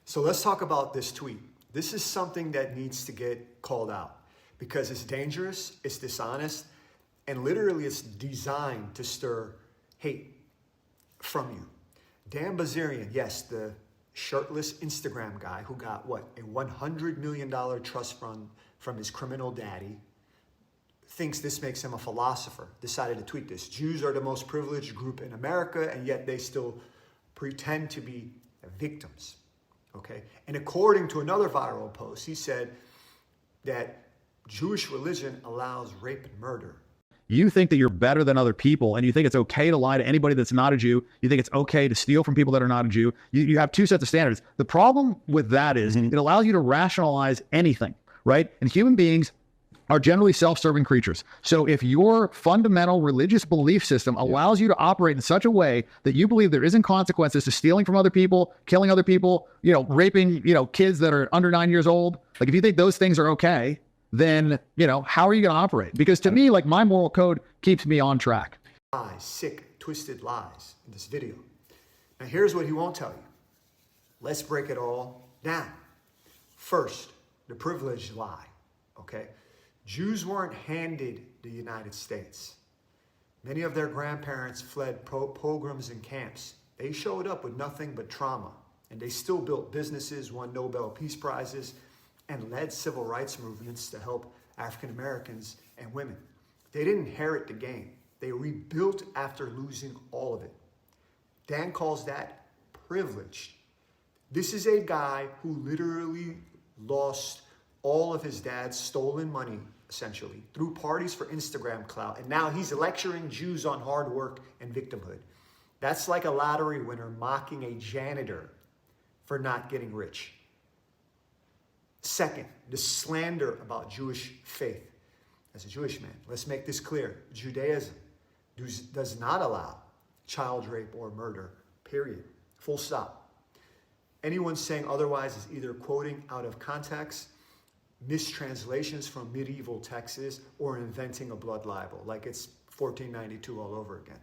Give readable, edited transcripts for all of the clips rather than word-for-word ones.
So let's talk about this tweet. This is something that needs to get called out because it's dangerous, it's dishonest, and literally it's designed to stir hate from you. Dan Bilzerian, yes, the shirtless Instagram guy who got what, a $100 million trust fund from his criminal daddy, thinks this makes him a philosopher, decided to tweet this. Jews are the most privileged group in America, and yet they still pretend to be victims. Okay? And according to another viral post, he said that Jewish religion allows rape and murder. You think that you're better than other people, and you think it's okay to lie to anybody that's not a Jew. You think it's okay to steal from people that are not a Jew. You have two sets of standards. The problem with that is it allows you to rationalize anything, right? And human beings are generally self-serving creatures. So if your fundamental religious belief system allows you to operate in such a way that you believe there isn't consequences to stealing from other people, killing other people, raping, kids that are under 9 years old, like if you think those things are okay, then, how are you going to operate? Because to me, like, my moral code keeps me on track. Lies, sick, twisted lies in this video. Now here's what he won't tell you. Let's break it all down. First, the privileged lie, okay? Jews weren't handed the United States. Many of their grandparents fled pogroms and camps. They showed up with nothing but trauma, and they still built businesses, won Nobel Peace Prizes, and led civil rights movements to help African Americans and women. They didn't inherit the game. They rebuilt after losing all of it. Dan calls that privilege. This is a guy who literally lost all of his dad's stolen money, essentially, through parties for Instagram clout. And now he's lecturing Jews on hard work and victimhood. That's like a lottery winner mocking a janitor for not getting rich. Second, the slander about Jewish faith. As a Jewish man, let's make this clear. Judaism does not allow child rape or murder, period. Full stop. Anyone saying otherwise is either quoting out of context, mistranslations from medieval texts, or inventing a blood libel, like it's 1492 all over again.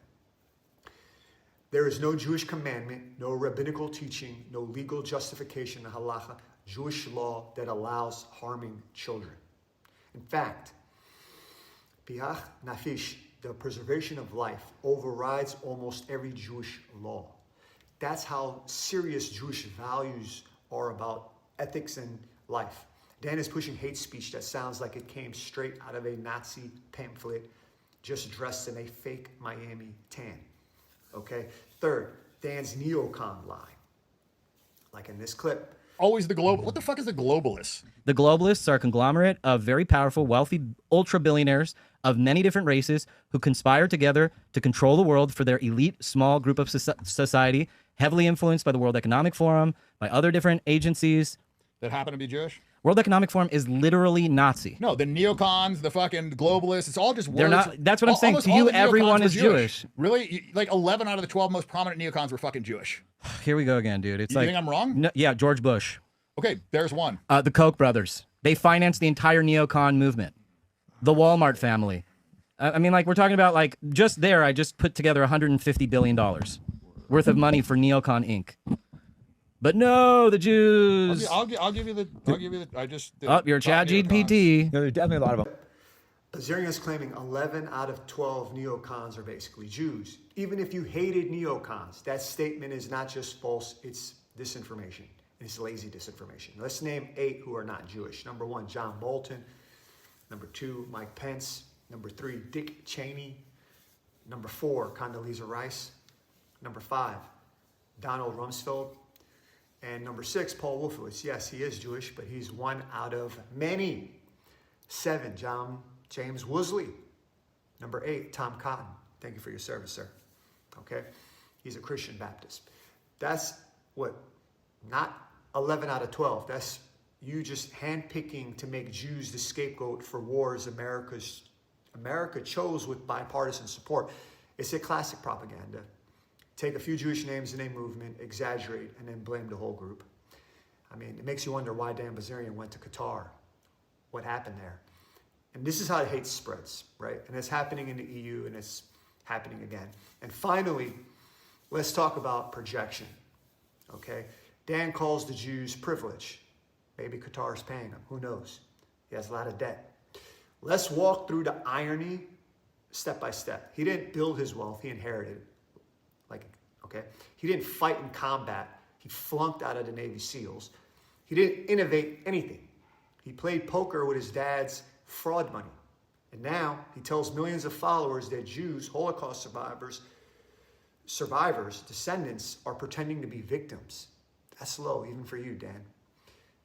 There is no Jewish commandment, no rabbinical teaching, no legal justification in halacha, Jewish law that allows harming children. In fact, piach nafish, the preservation of life, overrides almost every Jewish law. That's how serious Jewish values are about ethics and life. Dan is pushing hate speech that sounds like it came straight out of a Nazi pamphlet, just dressed in a fake Miami tan. Okay? Third, Dan's neocon lie. Like in this clip. Always the global. What the fuck is a globalist? The globalists are a conglomerate of very powerful, wealthy, ultra-billionaires of many different races who conspire together to control the world for their elite, small group of society, heavily influenced by the World Economic Forum, by other different agencies. That happen to be Jewish? World Economic Forum is literally Nazi. No, the neocons, the fucking globalists, it's all just words. They're not. That's what I'm saying. To you, everyone is Jewish. Really? Like 11 out of the 12 most prominent neocons were fucking Jewish. Here we go again, dude. It's you think I'm wrong? No, yeah, George Bush. Okay, there's one. The Koch brothers. They financed the entire neocon movement. The Walmart family. I mean, like, we're talking about, like, just there, I just put together $150 billion worth of money for Neocon Inc. But no, the Jews. I'll give you the. I just. Oh, you're Chat GPT. There's definitely a lot of them. Bilzerian is claiming 11 out of 12 neocons are basically Jews. Even if you hated neocons, that statement is not just false, it's disinformation. It's lazy disinformation. Let's name 8 who are not Jewish. Number 1, John Bolton. Number 2, Mike Pence. Number 3, Dick Cheney. Number 4, Condoleezza Rice. Number 5, Donald Rumsfeld. And number 6, Paul Wolfowitz. Yes, he is Jewish, but he's one out of many. 7, James Woosley. Number 8, Tom Cotton. Thank you for your service, sir. Okay? He's a Christian Baptist. That's what? Not 11 out of 12. That's you just handpicking to make Jews the scapegoat for wars America chose with bipartisan support. It's a classic propaganda. Take a few Jewish names in a movement, exaggerate, and then blame the whole group. I mean, it makes you wonder why Dan Bilzerian went to Qatar. What happened there? And this is how hate spreads, right? And it's happening in the EU, and it's happening again. And finally, let's talk about projection, okay? Dan calls the Jews privilege. Maybe Qatar's paying him. Who knows? He has a lot of debt. Let's walk through the irony step by step. He didn't build his wealth. He inherited it. Okay? He didn't fight in combat. He flunked out of the Navy SEALs. He didn't innovate anything. He played poker with his dad's fraud money. And now he tells millions of followers that Jews, Holocaust survivors, descendants, are pretending to be victims. That's low, even for you, Dan.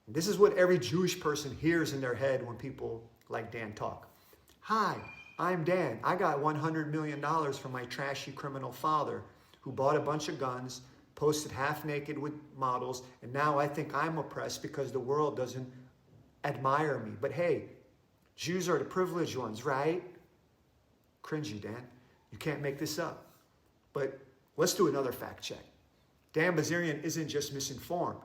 And this is what every Jewish person hears in their head when people like Dan talk. Hi, I'm Dan. I got $100 million from my trashy criminal father who bought a bunch of guns, posted half naked with models, and now I think I'm oppressed because the world doesn't admire me. But hey, Jews are the privileged ones, right? Cringy, Dan. You can't make this up. But let's do another fact check. Dan Bilzerian isn't just misinformed.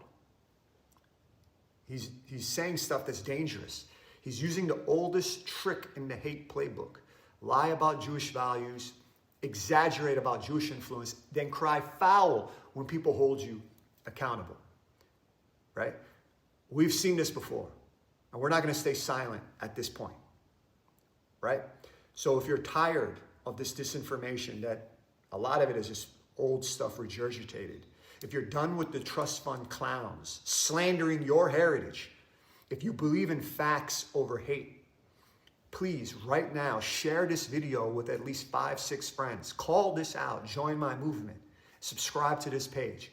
He's saying stuff that's dangerous. He's using the oldest trick in the hate playbook. Lie about Jewish values, exaggerate about Jewish influence, then cry foul when people hold you accountable, right? We've seen this before, and we're not going to stay silent at this point, right? So if you're tired of this disinformation, that a lot of it is just old stuff regurgitated, if you're done with the trust fund clowns slandering your heritage, if you believe in facts over hate, please, right now, share this video with at least 5-6 friends. Call this out. Join my movement. Subscribe to this page.